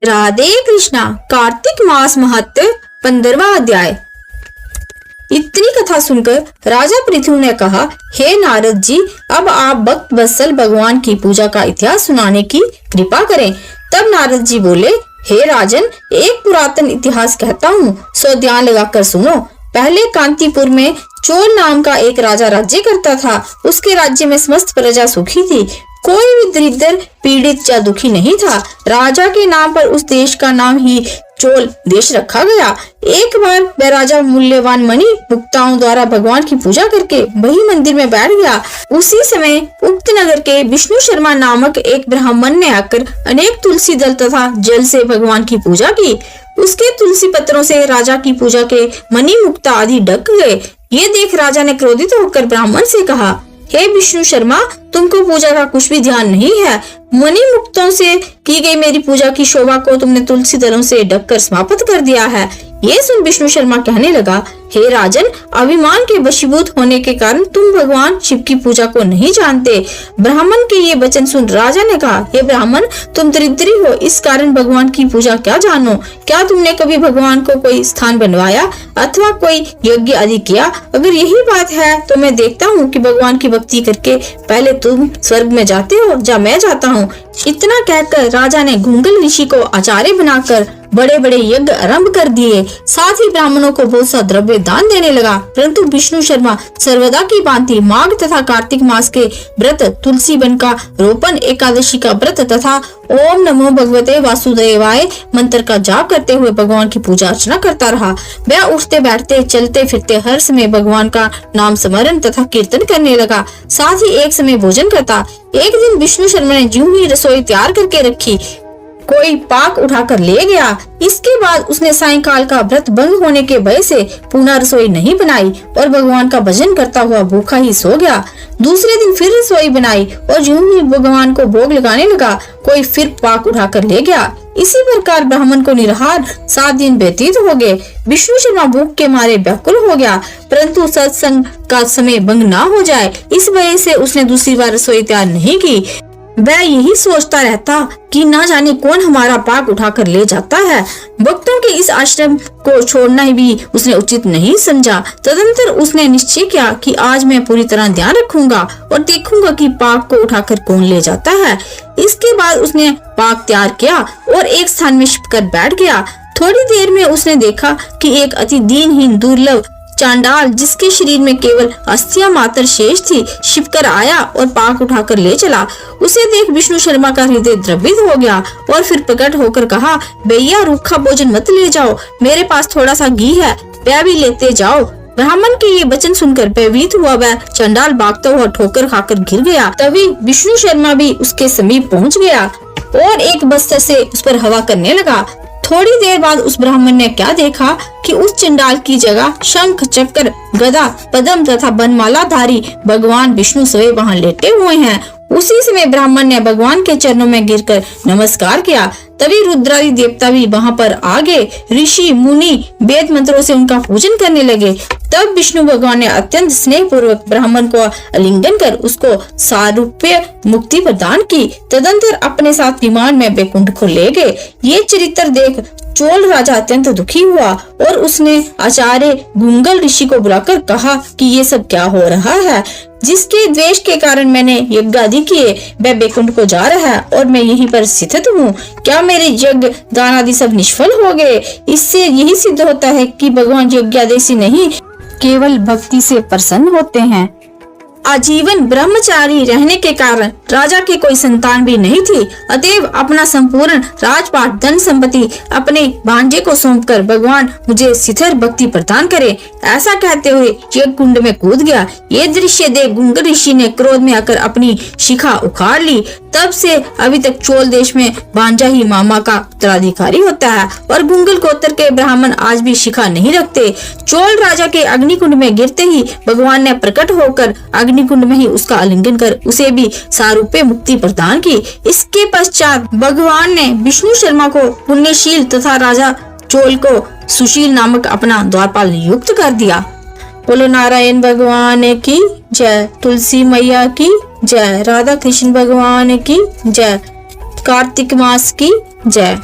राधे कृष्णा। कार्तिक मास महत्व 15वां अध्याय। इतनी कथा सुनकर राजा पृथु ने कहा, हे नारद जी, अब आप भक्त वत्सल भगवान की पूजा का इतिहास सुनाने की कृपा करें। तब नारद जी बोले, हे राजन, एक पुरातन इतिहास कहता हूँ, सो ध्यान लगाकर सुनो। पहले कांतिपुर में चोल नाम का एक राजा राज्य करता था। उसके राज्य में समस्त प्रजा सुखी थी, कोई भी दरिद्र, पीड़ित या दुखी नहीं था। राजा के नाम पर उस देश का नाम ही चोल देश रखा गया। एक बार वह राजा मूल्यवान मणि मुक्ताओं द्वारा भगवान की पूजा करके वही मंदिर में बैठ गया। उसी समय उक्त नगर के विष्णु शर्मा नामक एक ब्राह्मण ने आकर अनेक तुलसी दल तथा जल से भगवान की पूजा की। उसके तुलसी पत्रों से राजा की पूजा के मणि मुक्ता आदि ढक गए। ये देख राजा ने क्रोधित होकर ब्राह्मण से कहा, हे विष्णु शर्मा, तुमको पूजा का कुछ भी ध्यान नहीं है। मणि मुक्तों से की गई मेरी पूजा की शोभा को तुमने तुलसी दलों से ढककर समाप्त कर दिया है। ये सुन विष्णु शर्मा कहने लगा, हे राजन, अभिमान के वशीभूत होने के कारण तुम भगवान शिव की पूजा को नहीं जानते। ब्राह्मण के ये वचन सुन राजा ने कहा, हे ब्राह्मण, तुम दरिद्री हो, इस कारण भगवान की पूजा क्या जानो? क्या तुमने कभी भगवान को कोई स्थान बनवाया अथवा कोई यज्ञ आदि किया? अगर यही बात है तो मैं देखता हूँ कि भगवान की भक्ति करके पहले तुम स्वर्ग में जाते हो या मैं जाता हूँ। इतना कहकर राजा ने घुंगल ऋषि को आचार्य बनाकर बड़े बड़े यज्ञ आरंभ कर दिए। साथ ही ब्राह्मणों को बहुत सा द्रव्य दान देने लगा। परंतु विष्णु शर्मा सर्वदा की भांति माघ तथा कार्तिक मास के व्रत, तुलसी वन का रोपण, एकादशी का व्रत तथा ओम नमो भगवते वासुदेवाय मंत्र का जाप करते हुए भगवान की पूजा अर्चना करता रहा। वह उठते बैठते चलते फिरते हर समय भगवान का नाम स्मरण तथा कीर्तन करने लगा। साथ ही एक समय भोजन करता। एक दिन विष्णु शर्मा ने यूं ही रसोई तैयार करके रखी, कोई पाक उठाकर ले गया। इसके बाद उसने सायंकाल का व्रत भंग होने के भय से पुनः रसोई नहीं बनाई और भगवान का भजन करता हुआ भूखा ही सो गया। दूसरे दिन फिर रसोई बनाई और यूं ही भगवान को भोग लगाने लगा। कोई फिर पाक उठाकर ले गया। इसी प्रकार ब्राह्मण को निराहार 7 दिन व्यतीत हो गए। विष्णु शर्मा भूख के मारे व्याकुल हो गया, परंतु सत्संग का समय भंग ना हो जाए, इस वजह से उसने दूसरी बार रसोई तैयार नहीं की। वह यही सोचता रहता कि न जाने कौन हमारा पाक उठाकर ले जाता है। भक्तों के इस आश्रम को छोड़ना भी उसने उचित नहीं समझा। तदंतर उसने निश्चय किया कि आज मैं पूरी तरह ध्यान रखूंगा और देखूंगा कि पाक को उठाकर कौन ले जाता है। इसके बाद उसने पाक तैयार किया और एक स्थान में छिपकर बैठ गया। थोड़ी देर में उसने देखा कि एक अति दीनहीन दुर्लभ चांडाल, जिसके शरीर में केवल अस्थियां मात्र शेष थी, छिपकर आया और पाक उठाकर ले चला। उसे देख विष्णु शर्मा का हृदय द्रवित हो गया और फिर प्रकट होकर कहा, भैया, रूखा भोजन मत ले जाओ, मेरे पास थोड़ा सा घी है, वह भी लेते जाओ। ब्राह्मण के ये वचन सुनकर भयभीत हुआ वह चांडाल भागता हुआ ठोकर खाकर गिर गया। तभी विष्णु शर्मा भी उसके समीप पहुँच गया और एक बस्तर से उस पर हवा करने लगा। थोड़ी देर बाद उस ब्राह्मण ने क्या देखा कि उस चंडाल की जगह शंख, चक्र, गदा, पद्म तथा बनमालाधारी भगवान विष्णु स्वयं वहां लेटे हुए हैं। उसी समय ब्राह्मण ने भगवान के चरणों में गिरकर नमस्कार किया। तभी रुद्रादि देवता भी वहां पर आ गए। ऋषि मुनि वेद मंत्रों से उनका पूजन करने लगे। तब विष्णु भगवान ने अत्यंत स्नेह पूर्वक ब्राह्मण को आलिंगन कर उसको सारूप्य मुक्ति प्रदान की। तदंतर अपने साथ विमान में वैकुंठ को ले गए। ये चरित्र देख चोल राजा अत्यंत दुखी हुआ और उसने आचार्य घुंगल ऋषि को बुलाकर कहा कि ये सब क्या हो रहा है? जिसके द्वेष के कारण मैंने यज्ञ आदि किए, वह वैकुंठ को जा रहा है और मैं यहीं पर स्थित हूँ। क्या मेरे यज्ञ दान आदि सब निष्फल हो गए? इससे यही सिद्ध होता है कि भगवान यज्ञ आदि से नहीं, केवल भक्ति से प्रसन्न होते हैं। आजीवन ब्रह्मचारी रहने के कारण राजा के कोई संतान भी नहीं थी। अतएव अपना संपूर्ण राजपाट, धन संपत्ति अपने भांजे को सौंपकर भगवान मुझे शिथिर भक्ति प्रदान करे, ऐसा कहते हुए यज्ञ कुंड में कूद गया। ये दृश्य देख घुंगल ऋषि ने क्रोध में आकर अपनी शिखा उखाड़ ली। तब से अभी तक चोल देश में भांजा ही मामा का उत्तराधिकारी होता है और घुंगल गोत्र के ब्राह्मण आज भी शिखा नहीं रखते। चोल राजा के अग्निकुंड में गिरते ही भगवान ने प्रकट होकर अग्निकुंड में ही उसका आलिंगन कर उसे भी सारूप्य मुक्ति प्रदान की। इसके पश्चात भगवान ने विष्णु शर्मा को पुण्यशील तथा राजा चोल को सुशील नामक अपना द्वारपाल नियुक्त कर दिया। बोलो नारायण भगवान की जय, तुलसी मैया की जय, राधा कृष्ण भगवान की जय, कार्तिक मास की जय।